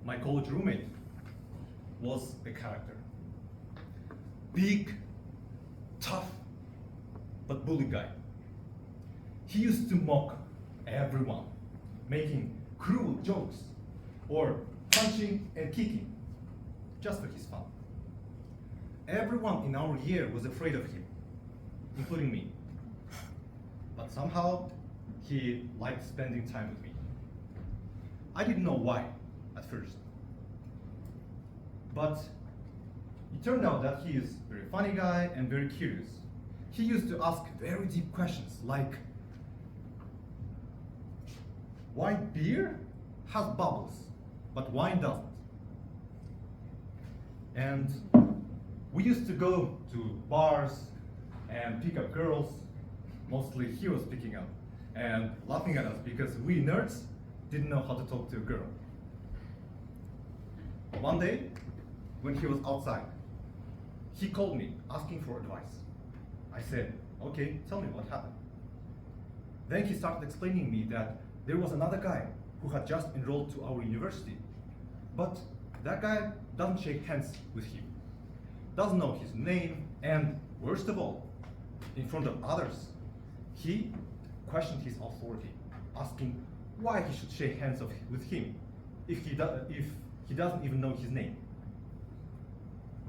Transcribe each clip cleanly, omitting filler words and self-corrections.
My college roommate was a character. Big, tough, but bully guy. He used to mock everyone, making cruel jokes or punching and kicking, just for his fun. Everyone in our year was afraid of him, including me. But somehow, he liked spending time with me. I didn't know why at first. But it turned out that he is a very funny guy and very curious. He used to ask very deep questions like, why beer has bubbles, but wine doesn't? And we used to go to bars and pick up girls. Mostly he was picking up and laughing at us because we nerds didn't know how to talk to a girl. One day, when he was outside, he called me asking for advice. I said, okay, tell me what happened. Then he started explaining me that there was another guy who had just enrolled to our university, but that guy doesn't shake hands with him, doesn't know his name, and worst of all, in front of others, he questioned his authority, asking why he should shake hands with him if he doesn't even know his name.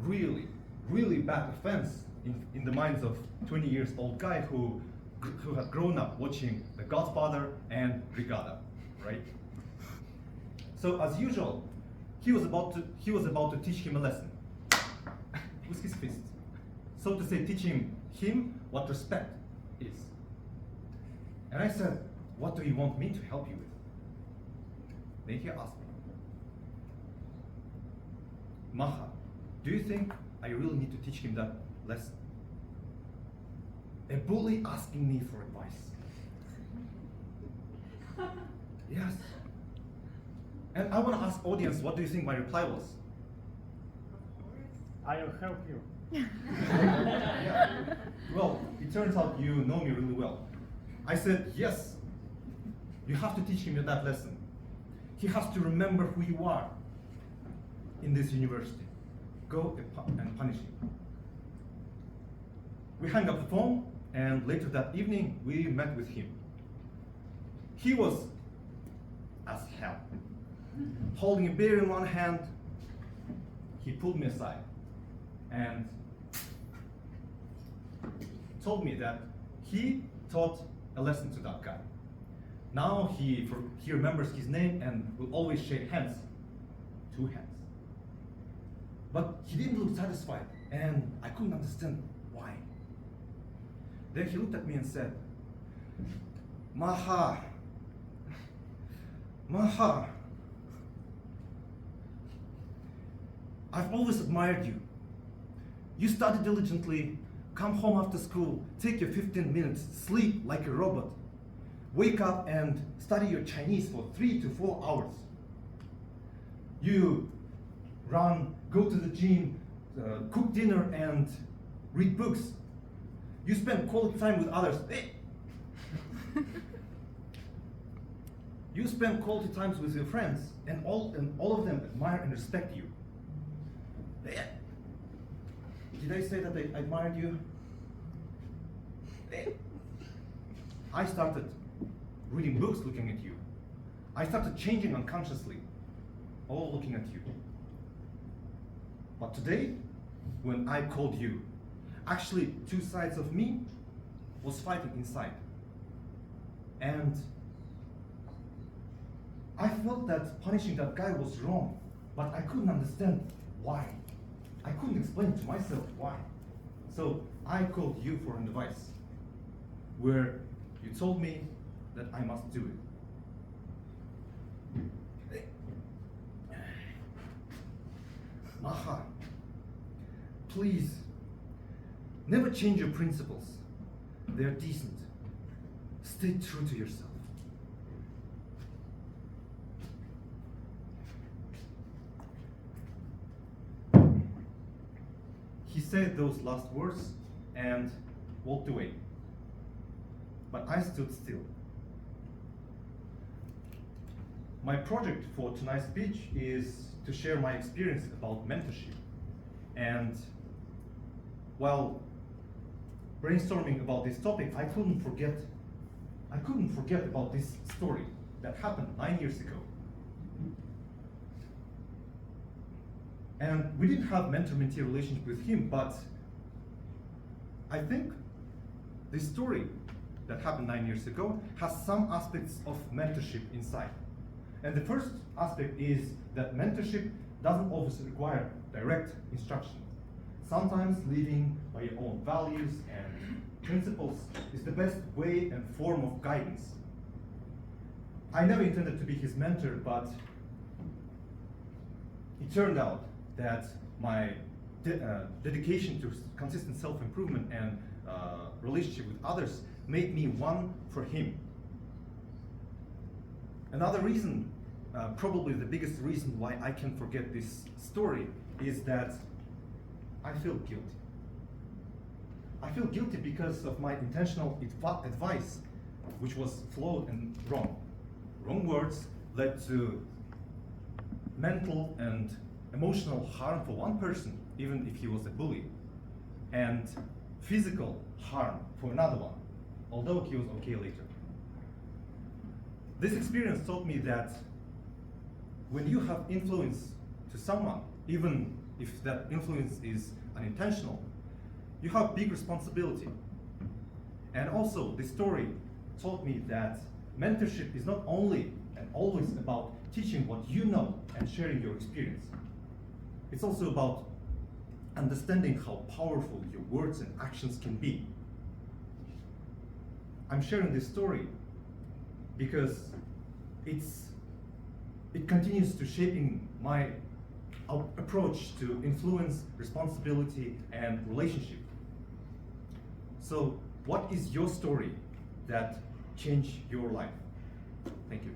Really, really bad offense in the minds of 20 years old guy who had grown up watching The Godfather and Brigada, right? So as usual, he was about to teach him a lesson with his fist. So to say, teaching him what respect is. And I said, what do you want me to help you with? Then he asked me, Maha, do you think I really need to teach him that lesson? A bully asking me for advice. Yes. And I want to ask audience, what do you think my reply was? I will help you. Yeah. Well, it turns out you know me really well. I said, yes, you have to teach him that lesson. He has to remember who you are in this university. Go and punish him. We hung up the phone, and later that evening, we met with him. He was as hell. Holding a beer in one hand, he pulled me aside and told me that he taught a lesson to that guy. Now he remembers his name and will always shake hands, 2 hands. But he didn't look satisfied, and I couldn't understand why. Then he looked at me and said, Maha, I've always admired you. You study diligently, come home after school, take your 15 minutes, sleep like a robot, wake up and study your Chinese for 3 to 4 hours. You run, go to the gym, cook dinner and read books. You spend quality time with others. You spend quality times with your friends, and all of them admire and respect you. Did I say that I admired you? I started reading books looking at you. I started changing unconsciously, all looking at you. But today, when I called you, actually 2 sides of me was fighting inside. And I felt that punishing that guy was wrong, but I couldn't understand why. I couldn't explain to myself why. So I called you for advice, where you told me that I must do it. Maha, please, never change your principles. They're decent. Stay true to yourself. He said those last words and walked away. But I stood still. My project for tonight's speech is to share my experience about mentorship. And while brainstorming about this topic, I couldn't forget about this story that happened 9 years ago. And we didn't have mentor-mentee relationship with him, but I think this story that happened 9 years ago has some aspects of mentorship inside. And the first aspect is that mentorship doesn't always require direct instruction. Sometimes living by your own values and principles is the best way and form of guidance. I never intended to be his mentor, but it turned out that my dedication to consistent self-improvement and relationship with others made me one for him. Another reason, probably the biggest reason why I can forget this story, is that I feel guilty. I feel guilty because of my intentional advice, which was flawed and wrong. Wrong words led to mental and emotional harm for one person, even if he was a bully, and physical harm for another one, although he was okay later. This experience taught me that when you have influence to someone, even if that influence is unintentional, you have big responsibility. And also, this story taught me that mentorship is not only and always about teaching what you know and sharing your experience. It's also about understanding how powerful your words and actions can be. I'm sharing this story because it continues to shaping my approach to influence, responsibility, and relationship. So, what is your story that changed your life? Thank you.